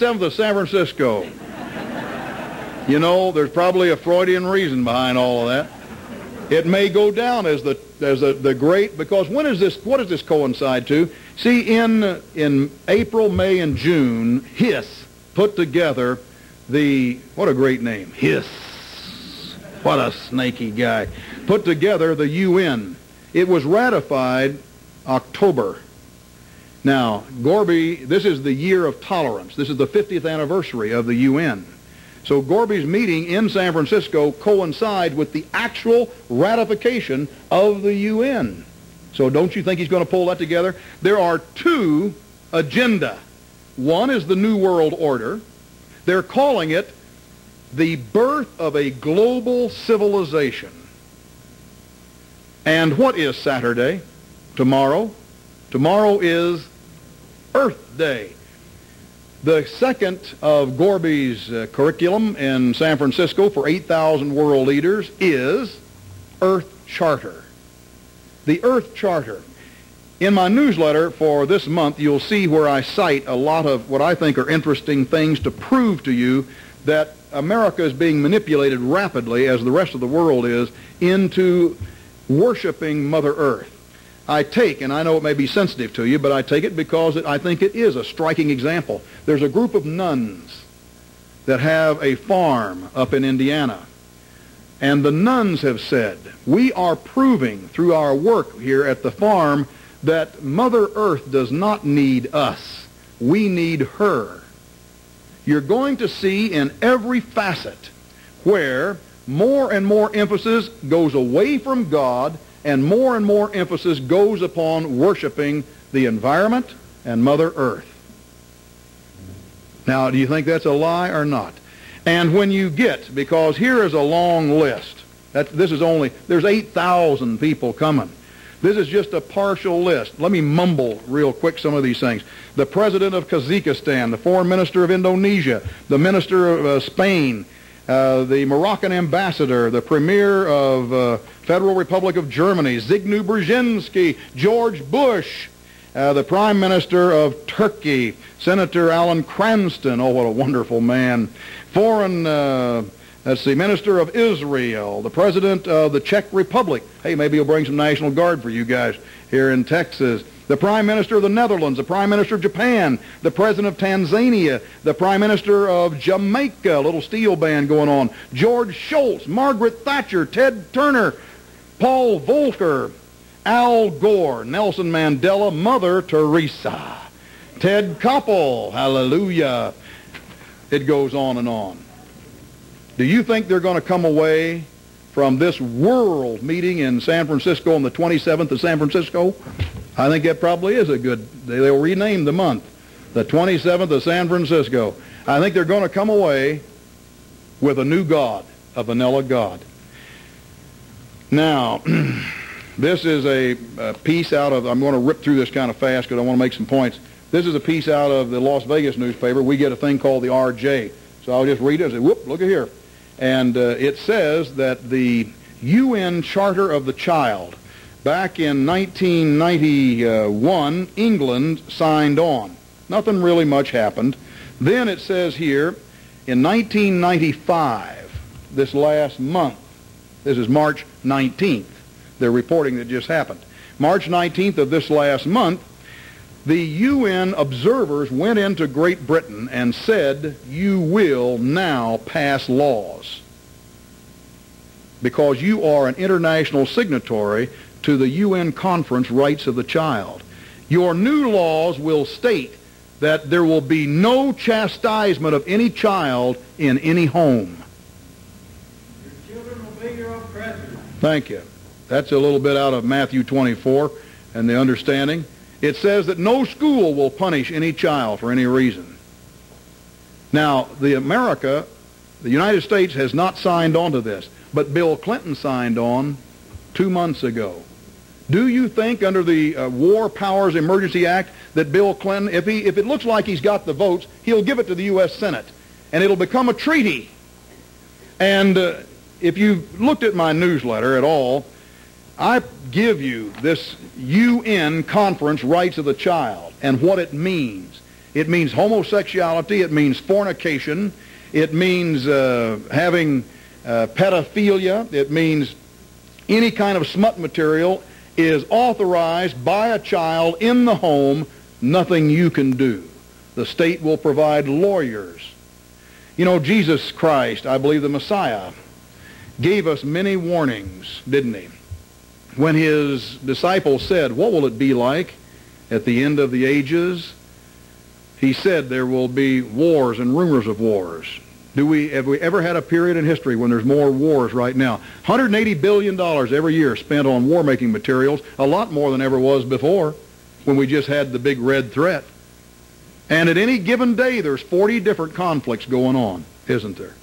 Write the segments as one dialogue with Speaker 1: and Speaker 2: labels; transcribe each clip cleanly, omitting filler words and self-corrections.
Speaker 1: 27th of San Francisco. You know, there's probably a Freudian reason behind all of that. It may go down as the great, because when is this? What does this coincide to? See, in April, May, and June, Hiss put together what a great name, Hiss. What a snaky guy. Put together the UN. It was ratified October. Now, Gorby, this is the year of tolerance. This is the 50th anniversary of the UN. So Gorby's meeting in San Francisco coincides with the actual ratification of the UN. So don't you think he's going to pull that together? There are two agenda. One is the New World Order. They're calling it the birth of a global civilization. And what is Saturday? Tomorrow? Tomorrow is Earth Day. The second of Gorby's curriculum in San Francisco for 8,000 world leaders is Earth Charter. The Earth Charter. In my newsletter for this month, you'll see where I cite a lot of what I think are interesting things to prove to you that America is being manipulated rapidly, as the rest of the world is, into worshiping Mother Earth. I take, and I know it may be sensitive to you, but I take it because I think it is a striking example. There's a group of nuns that have a farm up in Indiana. And the nuns have said, we are proving through our work here at the farm that Mother Earth does not need us. We need her. You're going to see in every facet where more and more emphasis goes away from God and more emphasis goes upon worshiping the environment and Mother Earth. Now, do you think that's a lie or not? And when you get, because here is a long list. There's 8,000 people coming. This is just a partial list. Let me mumble real quick some of these things. The president of Kazakhstan, the foreign minister of Indonesia, the minister of Spain, the Moroccan ambassador, the premier of Federal Republic of Germany, Zbigniew Brzezinski, George Bush, the prime minister of Turkey, Senator Alan Cranston, oh, what a wonderful man, minister of Israel, the president of the Czech Republic. Hey, maybe he'll bring some National Guard for you guys here in Texas. The prime minister of the Netherlands, the prime minister of Japan, the president of Tanzania, the prime minister of Jamaica, a little steel band going on, George Shultz, Margaret Thatcher, Ted Turner, Paul Volcker, Al Gore, Nelson Mandela, Mother Teresa, Ted Koppel, hallelujah. It goes on and on. Do you think they're going to come away from this world meeting in San Francisco on the 27th of San Francisco? I think that probably is a good, they'll rename the month, the 27th of San Francisco. I think they're going to come away with a new God, a vanilla God. Now, this is a piece out of, I'm going to rip through this kind of fast because I want to make some points. This is a piece out of the Las Vegas newspaper. We get a thing called the RJ. So I'll just read it and say, whoop, look at here. And it says that the UN Charter of the Child, back in 1991, England signed on. Nothing really much happened. Then it says here, in 1995, this last month, this is March 19th, they're reporting that just happened. March 19th of this last month, the UN observers went into Great Britain and said, you will now pass laws because you are an international signatory to the UN Conference Rights of the Child. Your new laws will state that there will be no chastisement of any child in any home.
Speaker 2: Your children will be your oppressors.
Speaker 1: Thank you. That's a little bit out of Matthew 24 and the understanding. It says that no school will punish any child for any reason. Now, the United States has not signed on to this, but Bill Clinton signed on 2 months ago. Do you think under the War Powers Emergency Act that Bill Clinton, if it looks like he's got the votes, he'll give it to the U.S. Senate, and it'll become a treaty? And if you've looked at my newsletter at all, I give you this UN Conference Rights of the Child and what it means. It means homosexuality. It means fornication. It means having pedophilia. It means any kind of smut material is authorized by a child in the home. Nothing you can do. The state will provide lawyers. You know, Jesus Christ, I believe the Messiah, gave us many warnings, didn't he? When his disciples said, what will it be like at the end of the ages? He said there will be wars and rumors of wars. Have we ever had a period in history when there's more wars right now? $180 billion every year spent on war-making materials, a lot more than ever was before when we just had the big red threat. And at any given day, there's 40 different conflicts going on, isn't there?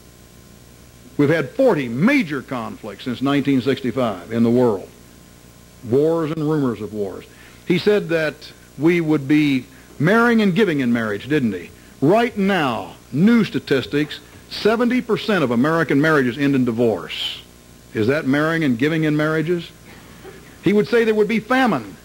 Speaker 1: We've had 40 major conflicts since 1965 in the world. Wars and rumors of wars. He said that we would be marrying and giving in marriage, didn't he? Right now, new statistics, 70% of American marriages end in divorce. Is that marrying and giving in marriages? He would say there would be famine.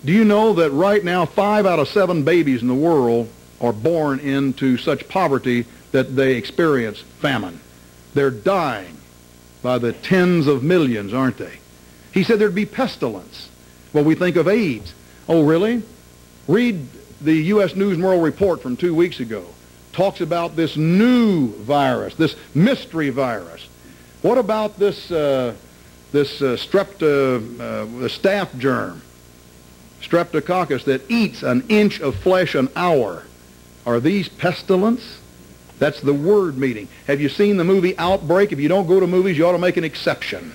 Speaker 1: Do you know that right now 5 out of 7 babies in the world are born into such poverty that they experience famine? They're dying by the tens of millions, aren't they? He said there'd be pestilence. Well, we think of AIDS. Oh, really? Read the U.S. News and World Report from 2 weeks ago. Talks about this new virus, this mystery virus. What about this staph germ, streptococcus, that eats an inch of flesh an hour? Are these pestilence? That's the word meaning. Have you seen the movie Outbreak? If you don't go to movies, you ought to make an exception.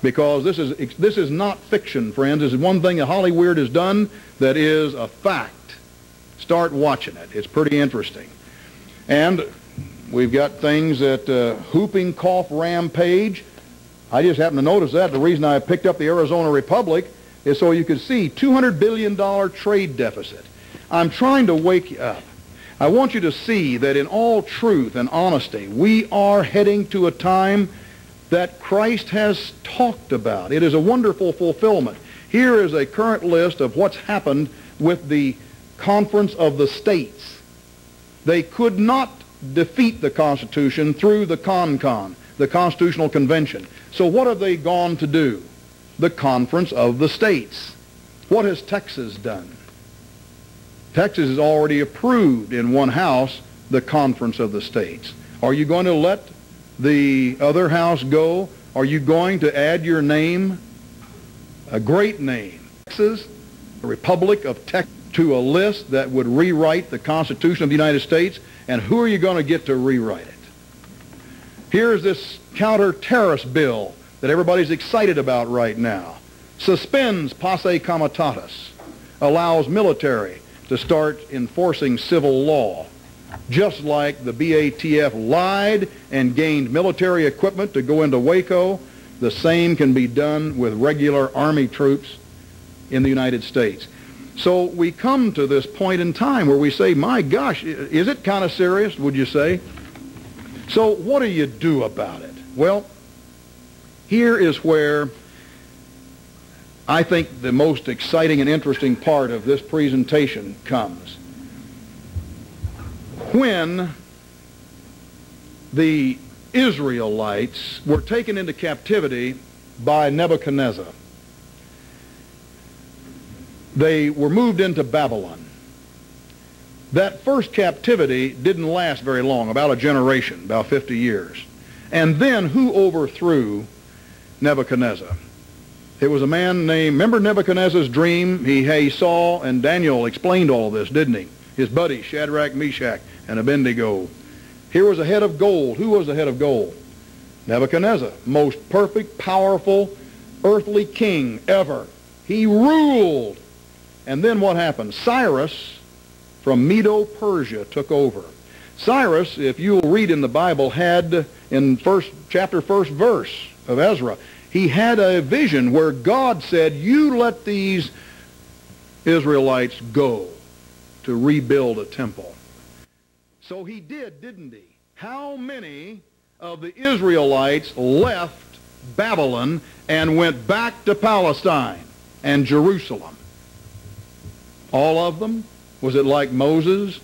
Speaker 1: Because this is not fiction, friends. This is one thing that Hollywood has done that is a fact. Start watching it. It's pretty interesting. And we've got things that whooping cough rampage. I just happened to notice that. The reason I picked up the Arizona Republic is so you could see $200 billion trade deficit. I'm trying to wake you up. I want you to see that in all truth and honesty, we are heading to a time that Christ has talked about. It is a wonderful fulfillment. Here is a current list of what's happened with the Conference of the States. They could not defeat the Constitution through the CONCON, the Constitutional Convention. So what have they gone to do? The Conference of the States. What has Texas done? Texas has already approved in one house the Conference of the States. Are you going to let the other house go? Are you going to add your name, a great name, Texas, the Republic of Texas, to a list that would rewrite the Constitution of the United States? And who are you going to get to rewrite it? Here's this counter-terrorist bill that everybody's excited about right now. Suspends posse comitatus, allows military to start enforcing civil law. Just like the BATF lied and gained military equipment to go into Waco, the same can be done with regular Army troops in the United States. So we come to this point in time where we say, my gosh, is it kind of serious, would you say? So what do you do about it? Well, here is where I think the most exciting and interesting part of this presentation comes. When the Israelites were taken into captivity by Nebuchadnezzar, they were moved into Babylon. That first captivity didn't last very long, about a generation, about 50 years. And then who overthrew Nebuchadnezzar? It was a man named, remember Nebuchadnezzar's dream? He saw, and Daniel explained all of this, didn't he? His buddies, Shadrach, Meshach, and Abednego. Here was a head of gold. Who was the head of gold? Nebuchadnezzar, most perfect, powerful, earthly king ever. He ruled. And then what happened? Cyrus from Medo-Persia took over. Cyrus, if you'll read in the Bible, had in chapter 1st verse of Ezra, he had a vision where God said, you let these Israelites go to rebuild a temple. So he did, didn't he? How many of the Israelites left Babylon and went back to Palestine and Jerusalem? All of them? Was it like Moses